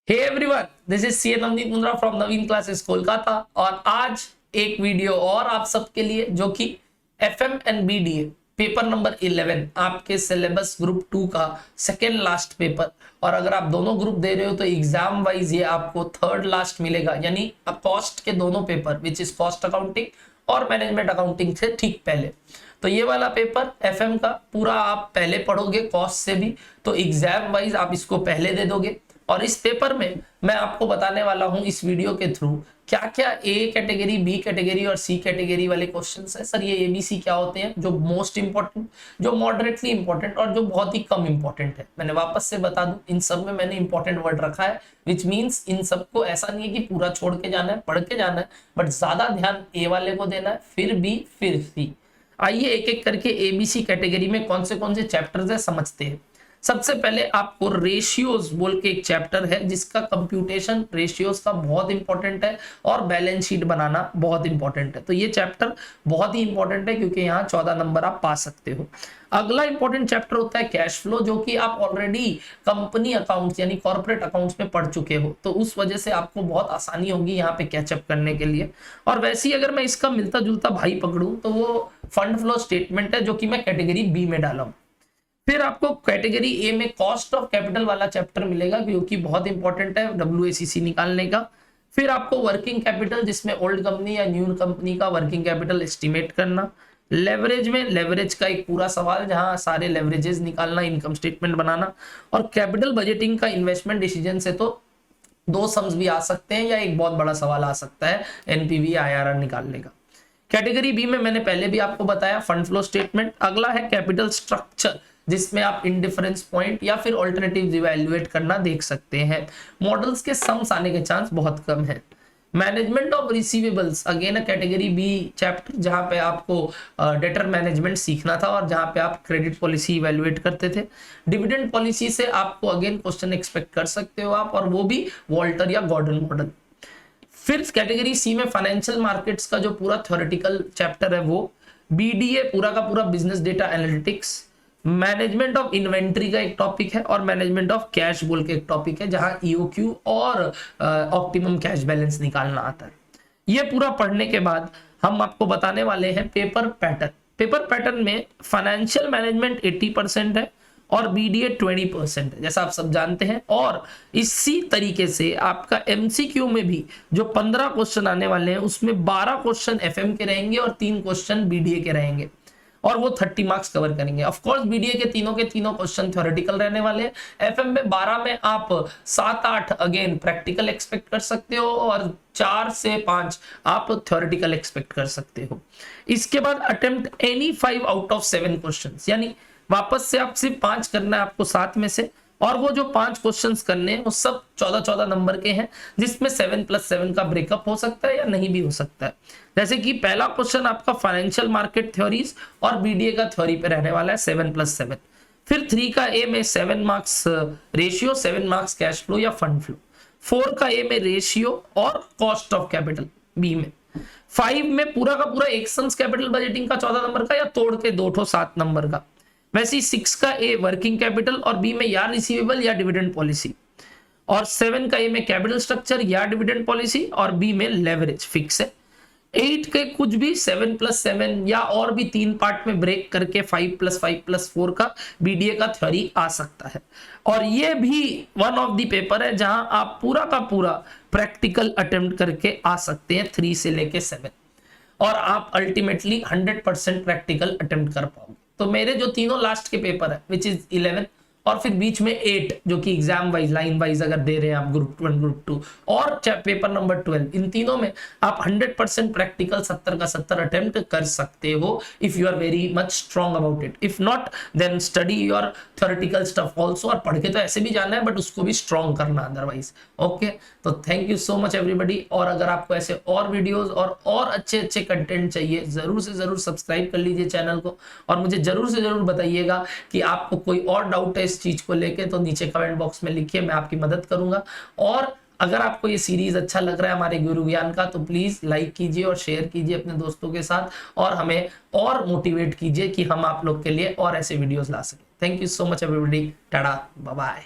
Hey everyone, this is C Navneet Mundra from Naveen classes Kolkata. और आज एक वीडियो और आप सबके लिए, जो कि FM and BDA paper number 11 आपके सिलेबस ग्रुप 2 का सेकेंड लास्ट पेपर। और अगर आप दोनों ग्रुप दे रहे हो तो एग्जाम वाइज ये आपको थर्ड लास्ट मिलेगा, यानी कॉस्ट के दोनों paper which is cost accounting और मैनेजमेंट अकाउंटिंग से ठीक पहले। तो ये वाला पेपर एफएम का पूरा आप पहले पढ़ोगे कॉस्ट से भी, तो एग्जाम वाइज आप इसको पहले दे दोगे। और इस पेपर में मैं आपको बताने वाला हूं इस वीडियो के थ्रू क्या क्या ए कैटेगरी, बी कैटेगरी और सी कैटेगरी वाले क्वेश्चंस है। सर ये एबीसी क्या होते हैं, जो मोस्ट इंपॉर्टेंट, जो मॉडरेटली इंपॉर्टेंट और जो बहुत ही कम इंपॉर्टेंट है। मैंने वापस से बता दूं, इन सब में मैंने इंपॉर्टेंट वर्ड रखा है, विच मीन्स इन सबको ऐसा नहीं है कि पूरा छोड़ के जाना है, पढ़ के जाना है, बट ज्यादा ध्यान ए वाले को देना है, फिर बी फिर सी। आइए एक एक करके एबीसी कैटेगरी में कौन से चैप्टर्स है समझते हैं। सबसे पहले आपको रेशियोज बोल के एक चैप्टर है, जिसका कंप्यूटेशन रेशियोज का बहुत इंपॉर्टेंट है और बैलेंस शीट बनाना बहुत इंपॉर्टेंट है। तो ये चैप्टर बहुत ही इंपॉर्टेंट है क्योंकि यहाँ 14 नंबर आप पा सकते हो। अगला इंपॉर्टेंट चैप्टर होता है कैश फ्लो, जो कि आप ऑलरेडी कंपनी अकाउंट्स यानी कॉर्पोरेट अकाउंट्स में पढ़ चुके हो, तो उस वजह से आपको बहुत आसानी होगी यहाँ पे कैचअप करने के लिए। और वैसे ही अगर मैं इसका मिलता जुलता भाई पकड़ूं तो वो फंड फ्लो स्टेटमेंट है, जो कि मैं कैटेगरी बी में डाला हूं। फिर आपको कैटेगरी ए में कॉस्ट ऑफ कैपिटल वाला चैप्टर मिलेगा, क्योंकि बहुत इंपॉर्टेंट है WACC निकालने का। फिर आपको वर्किंग कैपिटल, जिसमें ओल्ड कंपनी या न्यू कंपनी का वर्किंग कैपिटल एस्टिमेट करना। लेवरेज में लेवरेज का एक पूरा सवाल, जहां सारे लेवरेजेस निकालना, इनकम स्टेटमेंट बनाना। और कैपिटल बजटिंग का इन्वेस्टमेंट डिसीजन से तो दो सम्स भी आ सकते हैं या एक बहुत बड़ा सवाल आ सकता है NPV IRR निकालने का। कैटेगरी बी में मैंने पहले भी आपको बताया फंड फ्लो स्टेटमेंट। अगला है कैपिटल स्ट्रक्चर, जिसमें आप इंडिफरेंस पॉइंट या फिर ऑल्टरनेटिव इवैल्यूएट करना देख सकते हैं। मॉडल्स के सम्स आने के चांस बहुत कम है। Management of receivables, again a category B chapter, जहां पे आपको डेटर मैनेजमेंट सीखना था और जहां पे आप क्रेडिट पॉलिसी इवैल्यूएट करते थे। डिविडेंड पॉलिसी से आपको अगेन क्वेश्चन एक्सपेक्ट कर सकते हो आप, और वो भी वॉल्टर या गॉर्डन मॉडल। फिर कैटेगरी सी में फाइनेंशियल मार्केट्स का जो पूरा थ्योरेटिकल चैप्टर है वो। बीडीए पूरा का पूरा business data analytics. Management of inventory का एक टॉपिक है, और मैनेजमेंट ऑफ कैश बोल के एक टॉपिक है, जहां EOQ और ऑप्टिमम कैश बैलेंस निकालना आता है। ये पूरा पढ़ने के बाद हम आपको बताने वाले हैं पेपर पैटर्न। पेपर पैटर्न में फाइनेंशियल मैनेजमेंट 80% है और BDA 20% है, जैसा आप सब जानते हैं। और इसी तरीके से आपका MCQ में भी जो 15 क्वेश्चन आने वाले हैं, उसमें 12 क्वेश्चन FM के रहेंगे और 3 क्वेश्चन BDA के रहेंगे, और वो 30 मार्क्स कवर करेंगे। ऑफ कोर्स BDA के तीनों क्वेश्चन थ्योरेटिकल रहने वाले हैं। FM में 12 में आप 7-8 अगेन प्रैक्टिकल एक्सपेक्ट कर सकते हो, और 4 से 5 आप थ्योरेटिकल एक्सपेक्ट कर सकते हो। इसके बाद attempt any 5 out of 7 questions, यानी वापस से आप सिर्फ 5 करना है आपको 7 में से, और वो जो 5 क्वेश्चंस करने हैं वो सब 14-14 नंबर के हैं, जिसमें 7+7 का ब्रेकअप हो सकता है या नहीं भी हो सकता है। जैसे कि पहला क्वेश्चन आपका फाइनेंशियल मार्केट थ्योरीज और BDA का थ्योरी पे रहने वाला है 7+7। फिर 3 का ए में 7 marks ratio, 7 marks cash flow या फंड फ्लो। 4 का ए में रेशियो और कॉस्ट ऑफ कैपिटल बी में। 5 में पूरा का पूरा एक्शंस कैपिटल बजटिंग का 14 नंबर का, या तोड़ के 2 7 नंबर का। वैसे ही 6 का ए वर्किंग कैपिटल और बी में या रिसीवेबल या डिविडेंड पॉलिसी। और 7 का ए में कैपिटल स्ट्रक्चर या डिविडेंड पॉलिसी, और बी में लेवरेज फिक्स है। 8 के कुछ भी 7+7 या और भी 3 पार्ट में ब्रेक करके 5+5+4 का BDA का थ्योरी आ सकता है। और ये भी वन ऑफ द पेपर है जहां आप पूरा का पूरा प्रैक्टिकल अटेम्प्ट करके आ सकते हैं 3 से लेके 7, और आप अल्टीमेटली 100% प्रैक्टिकल अटेम्प्ट कर पाओगे। तो मेरे जो तीनों लास्ट के पेपर है विच इज 11, और फिर बीच में 8 जो कि एग्जाम वाइज लाइन वाइज अगर दे रहे हैं आप ग्रुप 1 ग्रुप 2, और पेपर नंबर 12, इन तीनों में आप 100% प्रैक्टिकल 70 का 70 अटेम्प्ट कर सकते हो if you are very much strong about it. If not then study your theoretical stuff also, और पढ़ के तो ऐसे भी जाना है बट उसको भी स्ट्रांग करना अदरवाइज। ओके, तो thank you so much everybody. और अगर आपको ऐसे और वीडियोस और अच्छे कंटेंट चाहिए, जरूर से जरूर सब्सक्राइब कर लीजिए चैनल को, और मुझे जरूर से जरूर बताइएगा कि आपको कोई और डाउट है इस चीज को लेके, तो नीचे कमेंट बॉक्स में लिखिए, मैं आपकी मदद करूंगा। और अगर आपको ये सीरीज अच्छा लग रहा है हमारे गुरु ज्ञान का, तो प्लीज लाइक कीजिए और शेयर कीजिए अपने दोस्तों के साथ, और हमें और मोटिवेट कीजिए कि हम आप लोग के लिए और ऐसे वीडियोस ला सकें। Thank you so much everybody, टाटा, बाय बाय।